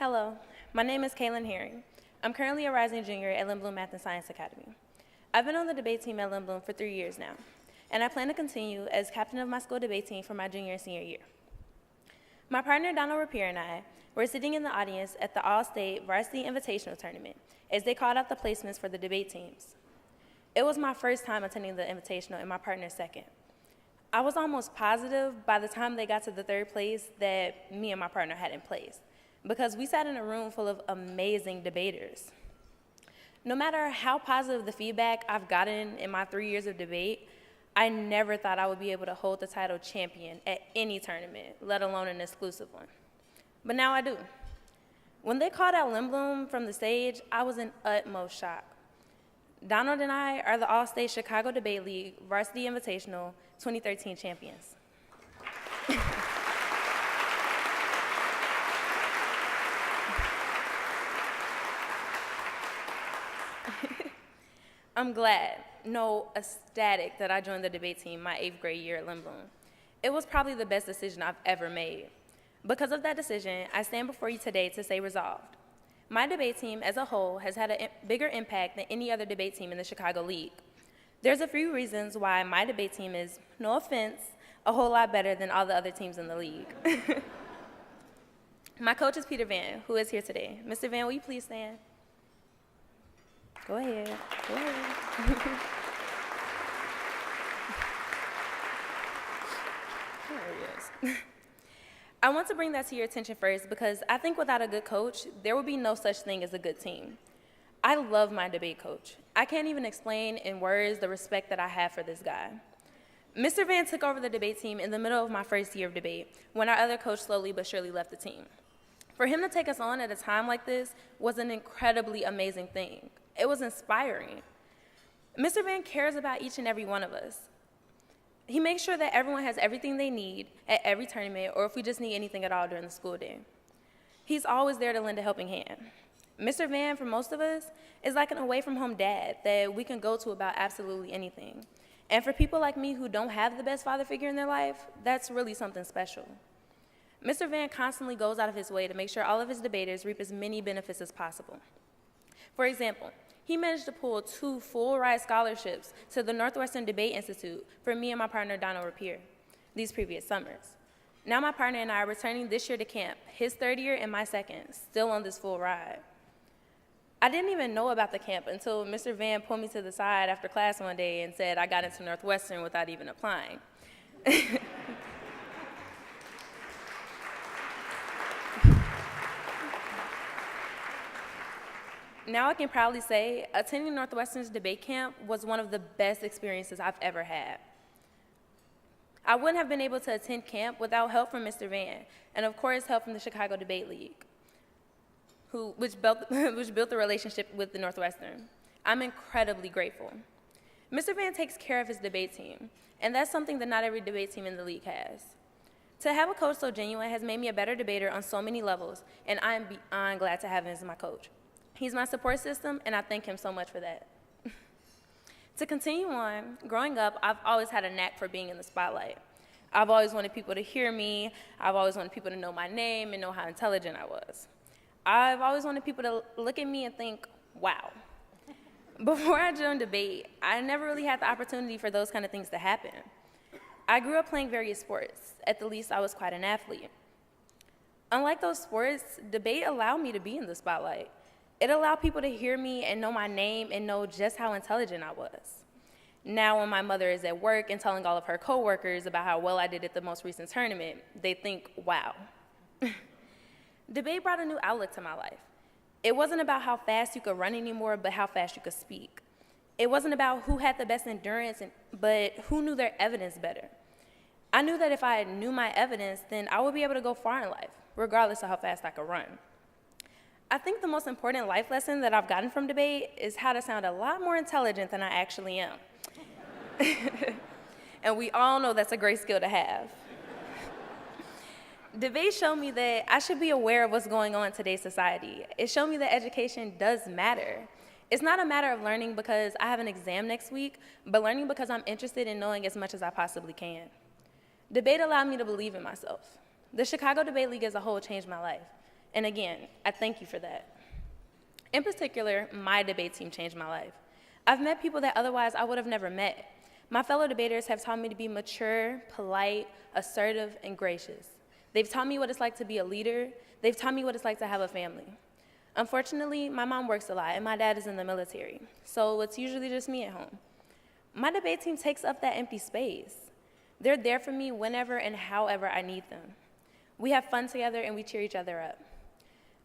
Hello, my name is Kaylen Herring. I'm currently a rising junior at Linblom Math and Science Academy. I've been on the debate team at Linblom for 3 years now, and I plan to continue as captain of my school debate team for my junior and senior year. My partner Donald Rapier and I were sitting in the audience at the All-State Varsity Invitational Tournament as they called out the placements for the debate teams. It was my first time attending the Invitational and my partner's second. I was almost positive by the time they got to the third place that me and my partner hadn't placed, because we sat in a room full of amazing debaters. No matter how positive the feedback I've gotten in my 3 years of debate, I never thought I would be able to hold the title champion at any tournament, let alone an exclusive one. But now I do. When they called out Linblom from the stage, I was in utmost shock. Donald and I are the All-State Chicago Debate League Varsity Invitational 2013 champions. I'm glad, no, ecstatic that I joined the debate team my 8th grade year at Linblom. It was probably the best decision I've ever made. Because of that decision, I stand before you today to say resolved. My debate team as a whole has had a bigger impact than any other debate team in the Chicago League. There's a few reasons why my debate team is, no offense, a whole lot better than all the other teams in the league. My coach is Peter Van, who is here today. Mr. Van, will you please stand? Go ahead. Go ahead. There he is. I want to bring that to your attention first because I think without a good coach, there would be no such thing as a good team. I love my debate coach. I can't even explain in words the respect that I have for this guy. Mr. Van took over the debate team in the middle of my first year of debate when our other coach slowly but surely left the team. For him to take us on at a time like this was an incredibly amazing thing. It was inspiring. Mr. Van cares about each and every one of us. He makes sure that everyone has everything they need at every tournament or if we just need anything at all during the school day. He's always there to lend a helping hand. Mr. Van, for most of us, is like an away-from-home dad that we can go to about absolutely anything. And for people like me who don't have the best father figure in their life, that's really something special. Mr. Van constantly goes out of his way to make sure all of his debaters reap as many benefits as possible. For example, he managed to pull 2 full-ride scholarships to the Northwestern Debate Institute for me and my partner, Donald Rapier, these previous summers. Now my partner and I are returning this year to camp, his 3rd year and my 2nd, still on this full ride. I didn't even know about the camp until Mr. Van pulled me to the side after class one day and said I got into Northwestern without even applying. Now I can proudly say attending Northwestern's debate camp was one of the best experiences I've ever had. I wouldn't have been able to attend camp without help from Mr. Van, and of course help from the Chicago Debate League, which built the relationship with the Northwestern. I'm incredibly grateful. Mr. Van takes care of his debate team, and that's something that not every debate team in the league has. To have a coach so genuine has made me a better debater on so many levels, and I'm beyond glad to have him as my coach. He's my support system, and I thank him so much for that. To continue on, growing up, I've always had a knack for being in the spotlight. I've always wanted people to hear me. I've always wanted people to know my name and know how intelligent I was. I've always wanted people to look at me and think, wow. Before I joined debate, I never really had the opportunity for those kind of things to happen. I grew up playing various sports. At the least, I was quite an athlete. Unlike those sports, debate allowed me to be in the spotlight. It allowed people to hear me and know my name and know just how intelligent I was. Now when my mother is at work and telling all of her coworkers about how well I did at the most recent tournament, they think, wow. Debate brought a new outlook to my life. It wasn't about how fast you could run anymore, but how fast you could speak. It wasn't about who had the best endurance, but who knew their evidence better. I knew that if I knew my evidence, then I would be able to go far in life, regardless of how fast I could run. I think the most important life lesson that I've gotten from debate is how to sound a lot more intelligent than I actually am. And we all know that's a great skill to have. Debate showed me that I should be aware of what's going on in today's society. It showed me that education does matter. It's not a matter of learning because I have an exam next week, but learning because I'm interested in knowing as much as I possibly can. Debate allowed me to believe in myself. The Chicago Debate League as a whole changed my life. And again, I thank you for that. In particular, my debate team changed my life. I've met people that otherwise I would have never met. My fellow debaters have taught me to be mature, polite, assertive, and gracious. They've taught me what it's like to be a leader. They've taught me what it's like to have a family. Unfortunately, my mom works a lot, and my dad is in the military, so it's usually just me at home. My debate team takes up that empty space. They're there for me whenever and however I need them. We have fun together, and we cheer each other up.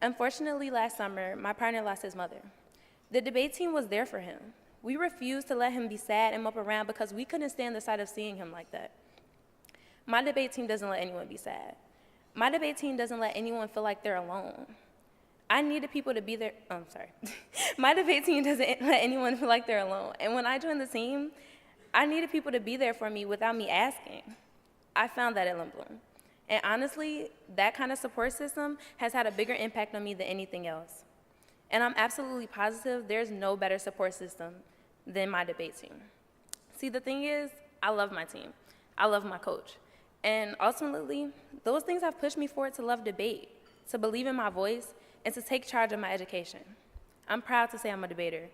Unfortunately, last summer, my partner lost his mother. The debate team was there for him. We refused to let him be sad and mope around because we couldn't stand the sight of seeing him like that. My debate team doesn't let anyone be sad. My debate team doesn't let anyone feel like they're alone. I needed people to be there. Oh, I'm sorry. My debate team doesn't let anyone feel like they're alone. And when I joined the team, I needed people to be there for me without me asking. I found that at Linblom. And honestly, that kind of support system has had a bigger impact on me than anything else. And I'm absolutely positive there's no better support system than my debate team. See, the thing is, I love my team. I love my coach. And ultimately, those things have pushed me forward to love debate, to believe in my voice, and to take charge of my education. I'm proud to say I'm a debater.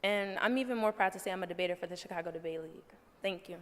And I'm even more proud to say I'm a debater for the Chicago Debate League. Thank you.